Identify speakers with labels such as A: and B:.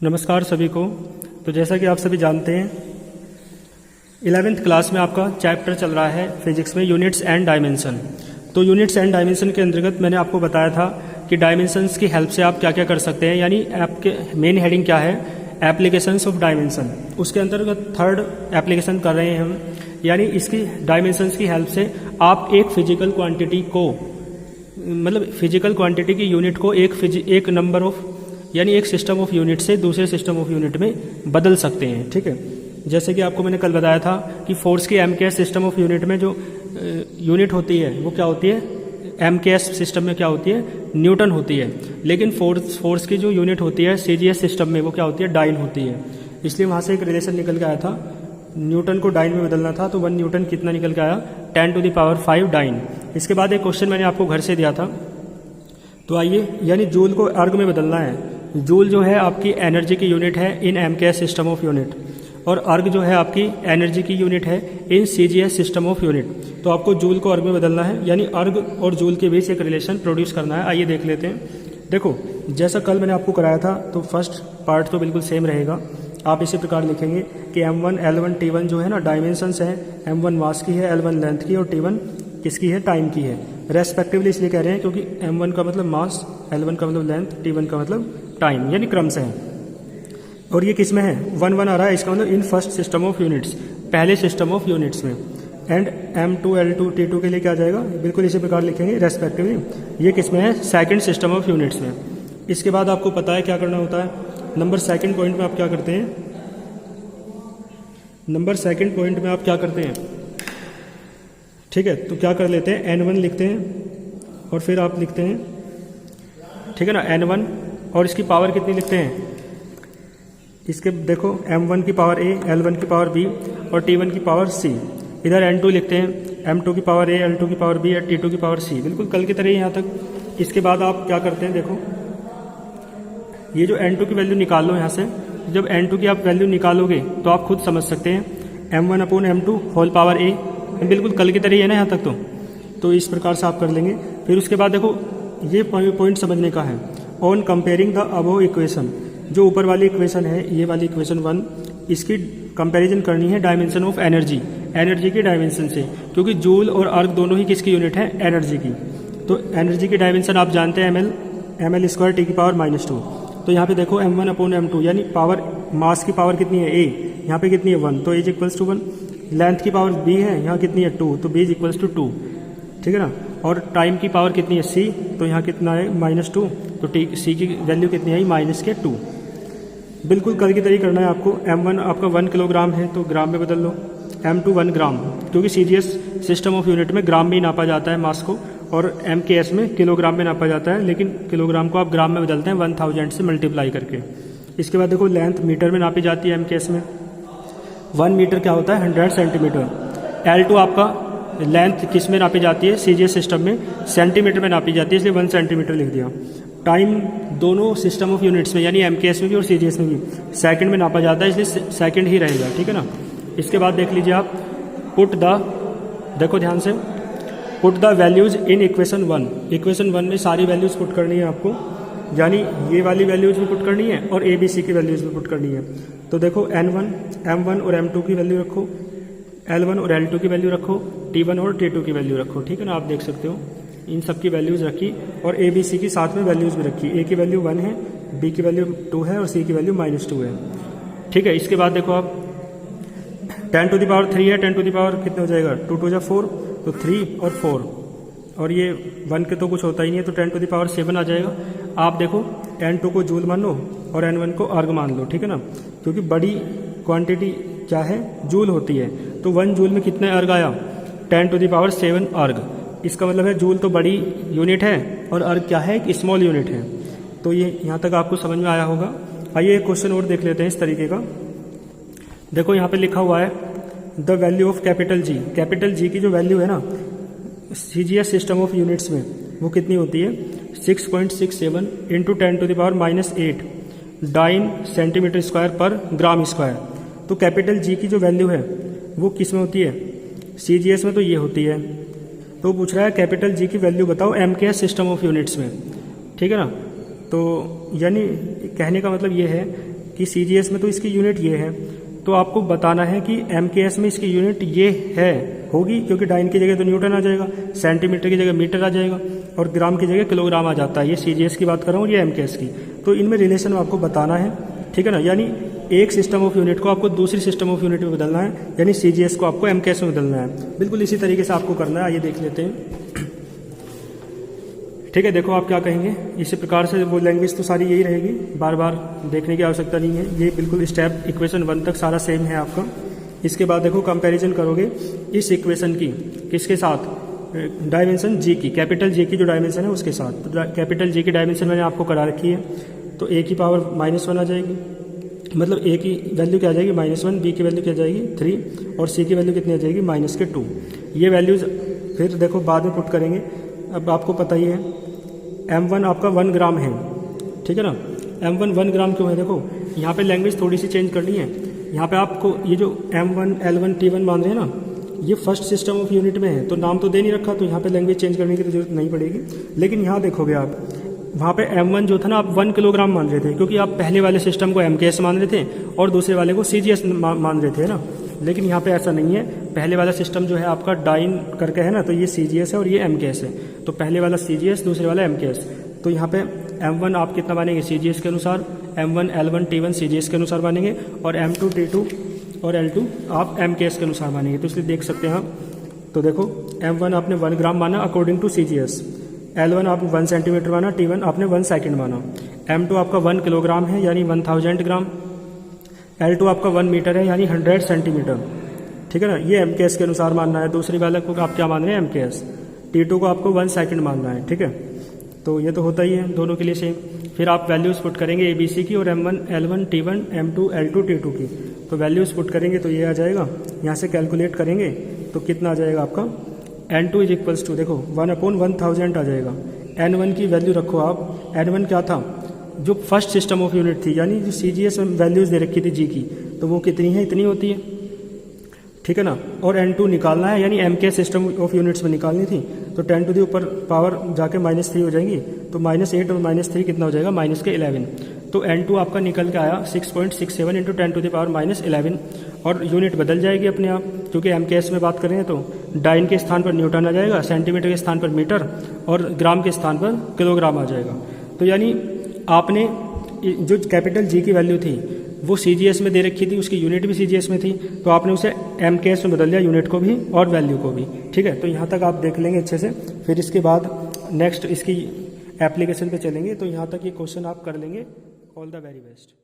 A: नमस्कार सभी को। तो जैसा कि आप सभी जानते हैं 11th क्लास में आपका चैप्टर चल रहा है फिजिक्स में यूनिट्स एंड डायमेंशन। तो यूनिट्स एंड डायमेंशन के अंतर्गत मैंने आपको बताया था कि डायमेंशंस की हेल्प से आप क्या क्या कर सकते हैं, यानी आपके मेन हेडिंग क्या है, एप्लीकेशंस ऑफ डायमेंशन। उसके अंतर्गत थर्ड एप्लीकेशन कर रहे हैं हम, यानी इसकी डायमेंशंस की हेल्प से आप एक फिजिकल क्वांटिटी को, मतलब फिजिकल क्वांटिटी की यूनिट को एक नंबर ऑफ, यानी एक सिस्टम ऑफ यूनिट से दूसरे सिस्टम ऑफ यूनिट में बदल सकते हैं। ठीक है, जैसे कि आपको मैंने कल बताया था कि फोर्स की एमकेएस सिस्टम ऑफ यूनिट में जो यूनिट होती है वो क्या होती है, एमकेएस सिस्टम में क्या होती है, न्यूटन होती है। लेकिन फोर्स की जो यूनिट होती है सीजीएस सिस्टम में वो क्या होती है, डाइन होती है। इसलिए वहाँ से एक रिलेशन निकल के आया था, न्यूटन को डाइन में बदलना था तो 1 न्यूटन कितना निकल के आया, 10⁵ डाइन। इसके बाद एक क्वेश्चन मैंने आपको घर से दिया था, तो आइए, यानी जूल को अर्ग में बदलना है। जूल जो है आपकी एनर्जी की यूनिट है इन एमकेएस सिस्टम ऑफ यूनिट, और अर्ग जो है आपकी एनर्जी की यूनिट है in CGS system of unit. तो आपको जूल को अर्ग में बदलना है, यानी अर्ग और जूल के बीच एक रिलेशन प्रोड्यूस करना है। आइए देख लेते हैं। देखो, जैसा कल मैंने आपको कराया था तो फर्स्ट पार्ट तो बिल्कुल सेम रहेगा। आप इसी प्रकार लिखेंगे कि m1 L1 T1 जो है ना डायमेंशंस है, m1 मास की है, L1 लेंथ की और T1 किसकी है, टाइम की है रेस्पेक्टिवली। इसलिए कह रहे हैं क्योंकि m1 का मतलब मास, L1 का मतलब लेंथ, T1 का मतलब टाइम, यानी क्रम से है। और ये किस में है, 1 1 आ रहा है, इसका मतलब in first system of units, पहले सिस्टम ऑफ यूनिट्स में। एंड m2 L2 T2 के लिए क्या आ जाएगा, बिल्कुल इसी प्रकार लिखेंगे रेस्पेक्टिवली। ये किस में है, सेकंड सिस्टम ऑफ यूनिट्स में। इसके बाद आपको पता है क्या करना होता है, नंबर सेकंड पॉइंट में आप क्या करते हैं, नंबर सेकंड पॉइंट में आप क्या करते हैं, ठीक है। तो क्या कर लेते हैं, n1 लिखते हैं और फिर आप लिखते हैं, ठीक है ना, n1 और इसकी पावर कितनी लिखते हैं, इसके देखो m1 की पावर a, L1 की पावर b और T1 की पावर c। इधर n2 लिखते हैं, m2 की पावर a, L2 की पावर b और T2 की पावर c, बिल्कुल कल की तरह ही यहाँ तक। इसके बाद आप क्या करते हैं, देखो ये जो n2 की वैल्यू निकाल लो यहाँ से। जब n2 की आप वैल्यू निकालोगे तो आप खुद समझ सकते हैं, m1/m2 होल पावर a, बिल्कुल कल की तरह ही है ना यहाँ तक। तो इस प्रकार से आप कर लेंगे। फिर उसके बाद देखो ये पॉइंट समझने का है, on comparing the above equation, जो ऊपर वाली इक्वेशन है, ये वाली इक्वेशन 1, इसकी कंपैरिजन करनी है डायमेंशन ऑफ एनर्जी, एनर्जी की डायमेंशन से, क्योंकि जूल और अर्ग दोनों ही किसकी यूनिट है, एनर्जी की। तो एनर्जी की डायमेंशन आप जानते हैं ml² T⁻²। तो यहाँ पे देखो m1/m2, यानी पावर, मास की पावर कितनी है a, यहाँ पे कितनी है 1, तो a = 1। लेंथ की पावर b है, यहाँ कितनी है 2, तो b = 2, ठीक है ना। और टाइम की पावर कितनी है c, तो यहाँ कितना है -2, तो c की वैल्यू कितनी आई, -2। बिल्कुल कल की तरह करना है आपको। m1 आपका 1 किलोग्राम है तो ग्राम में बदल लो, m2 1 ग्राम, क्योंकि सीजीएस सिस्टम ऑफ यूनिट में ग्राम में ही नापा जाता है मास को, और एमकेएस में किलोग्राम में नापा जाता है, लेकिन किलोग्राम को आप ग्राम में बदलते हैं 1000 से मल्टीप्लाई करके। इसके बाद देखो लेंथ मीटर में नापी जाती है एमकेएस में, 1 मीटर क्या होता है, 100 सेंटीमीटर। L2 आपका लेंथ किस में नापी जाती है, सीजीएस सिस्टम में सेंटीमीटर में नापी जाती है, इसलिए 1 सेंटीमीटर लिख दिया। टाइम दोनों सिस्टम ऑफ यूनिट्स में, यानी एमकेएस में भी और सीजीएस में भी सेकंड में नापा जाता है, इसलिए सेकंड ही रहेगा, ठीक है ना। इसके बाद देख लीजिए आप, पुट द, देखो ध्यान से, put the values in equation 1। Equation 1 में सारी वैल्यूज पुट करनी है आपको, यानी ये वाली वैल्यूज भी पुट करनी है और ABC की वैल्यूज भी पुट करनी है। तो देखो n1, m1 और m2 की वैल्यू रखो, L1 और L2 की वैल्यू रखो, T1 और T2 की वैल्यू रखो, ठीक है ना। आप देख सकते हो इन सब की वैल्यूज रखी और ABC की साथ में वैल्यूज भी रखी। A की वैल्यू 1 है, B की वैल्यू 2 है और C की वैल्यू -2 है, ठीक है। इसके बाद देखो आप 10⁻³ है, 10⁻ कितने हो जाएगा, 2 2 4, तो 3 और 4, और ये 1 के तो कुछ होता ही नहीं है, तो 10⁻7 आ जाएगा। आप देखो n2 को जूल मान लो और n1 को अर्ग मान लो, ठीक है ना, क्योंकि बड़ी क्वांटिटी क्या है, जूल होती है। तो 1 जूल में कितने अर्ग आया, 10⁻7 अर्ग। इसका मतलब है जूल तो बड़ी यूनिट है और अर्ग क्या है, एक स्मॉल यूनिट है। तो ये यहाँ तक आपको समझ में आया होगा। आइए एक क्वेश्चन और देख लेते हैं इस तरीके का। देखो यहाँ पे लिखा हुआ है the value of capital G, capital G की जो वैल्यू है ना सीजीएस सिस्टम ऑफ यूनिट्स में, वो कितनी होती है, 6.67 × 10⁻⁻8 डाइन सेंटीमीटर स्क्वायर पर ग्राम स्क्वायर। तो कैपिटल जी की जो वैल्यू है वो किस में होती है, सीजीएस में, तो ये होती है। तो पूछ रहा है कैपिटल जी की वैल्यू बताओ एमकेएस सिस्टम ऑफ यूनिट्स में, ठीक है ना। तो यानी कहने का मतलब ये है कि CGS में तो इसकी यूनिट ये है, तो आपको बताना है कि MKS में इसकी यूनिट ये है, होगी, क्योंकि डाइन की जगह तो न्यूटन आ जाएगा, सेंटीमीटर की जगह मीटर आ जाएगा और ग्राम की जगह किलोग्राम आ जाता है। ये CGS की बात कर रहा हूँ, ये MKS की। तो इनमें रिलेशन आपको बताना है, ठीक है ना। यानी एक सिस्टम ऑफ यूनिट को आपको दूसरी सिस्टम ऑफ यूनिट में बदलना है, यानी CGS को आपको MKS में बदलना है। बिल्कुल इसी तरीके से आपको करना है। आइए देख लेते हैं, ठीक है। देखो आप क्या कहेंगे, इसी प्रकार से वो लैंग्वेज तो सारी यही रहेगी, बार बार देखने की आवश्यकता नहीं है। ये बिल्कुल स्टेप इक्वेशन 1 तक सारा सेम है आपका। इसके बाद देखो कंपैरिजन करोगे इस इक्वेशन की किसके साथ, डायमेंशन G की, कैपिटल G की जो डायमेंशन है उसके साथ। तो कैपिटल G की डायमेंशन मैंने आपको करा रखी है, तो A की पावर -1 आ जाएगी, मतलब A की वैल्यू क्या आ जाएगी -1, B की वैल्यू क्या आ जाएगी 3 और C की वैल्यू कितनी आ जाएगी -2। ये वैल्यूज़ फिर देखो बाद में पुट करेंगे। अब आपको पता ही है M1 आपका 1 ग्राम है, ठीक है ना। M1 1 ग्राम क्यों है, देखो यहाँ पे लैंग्वेज थोड़ी सी चेंज करनी है। यहाँ पे आपको ये जो M1 L1 T1 मान रहे हैं ना, ये फर्स्ट सिस्टम ऑफ यूनिट में है, तो नाम तो दे नहीं रखा, तो यहाँ पे लैंग्वेज चेंज करने की तो जरूरत नहीं पड़ेगी। लेकिन यहाँ देखोगे आप, वहाँ पे M1 जो था ना, आप 1 किलोग्राम मान रहे थे, क्योंकि आप पहले वाले सिस्टम को MKS मान रहे थे और दूसरे वाले को CGS मान रहे थे ना। लेकिन यहाँ पे ऐसा नहीं है, पहले वाला सिस्टम जो है आपका डाइन करके है ना, तो ये CGS है और ये MKS है। तो पहले वाला CGS, दूसरे वाला MKS। तो यहाँ पे M1 आप कितना मानेंगे CGS के अनुसार, M1 L1 T1 CGS के अनुसार मानेंगे और M2 T2 और L2 आप MKS के अनुसार मानेंगे। तो इसलिए देख सकते हैं आप, तो देखो M1 आपने 1 ग्राम माना अकॉर्डिंग टू CGS, L1 आपने 1 सेंटीमीटर माना, T1 आपने 1 सेकेंड माना, M2 आपका 1 किलोग्राम है यानी 1000 ग्राम, L2 आपका 1 मीटर है यानी 100 सेंटीमीटर, ठीक है ना। ये MKS के अनुसार मानना है। दूसरी वाले को आप क्या मान रहे हैं MKS, T2 को आपको 1 सेकेंड मानना है, ठीक है। तो ये तो होता ही है दोनों के लिए सेम। फिर आप वैल्यूज़ पुट करेंगे ABC की और M1 L1 T1 M2 L2 T2 की। तो वैल्यूज़ पुट करेंगे तो ये आ जाएगा, यहाँ से कैलकुलेट करेंगे तो कितना आ जाएगा आपका N2 इज इक्वल्स टू, देखो 1/1000 आ जाएगा। N1 की वैल्यू रखो आप, N1 क्या था, जो फर्स्ट सिस्टम ऑफ यूनिट थी, यानी जो CGS में वैल्यूज़ दे रखी थी G की, तो वो कितनी है, इतनी होती है, ठीक है ना। और N2 निकालना है, यानी MKS सिस्टम ऑफ यूनिट्स में निकालनी थी, तो 10 टू द ऊपर पावर जाके -3 हो जाएंगी, तो -8 और -3 कितना हो जाएगा, -11। तो N2 आपका निकल के आया 6.67 इंटू 10 टू द पावर -11 और यूनिट बदल जाएगी अपने आप, क्योंकि MKS में बात करें तो डाइन के स्थान पर न्यूटन आ जाएगा, सेंटीमीटर के स्थान पर मीटर और ग्राम के स्थान पर किलोग्राम आ जाएगा। तो यानी आपने जो कैपिटल G की वैल्यू थी वो CGS में दे रखी थी, उसकी यूनिट भी CGS में थी, तो आपने उसे MKS में बदल दिया, यूनिट को भी और वैल्यू को भी, ठीक है। तो यहाँ तक आप देख लेंगे अच्छे से। फिर इसके बाद नेक्स्ट इसकी एप्लीकेशन पे चलेंगे, तो यहाँ तक ये क्वेश्चन आप कर लेंगे। All the very best.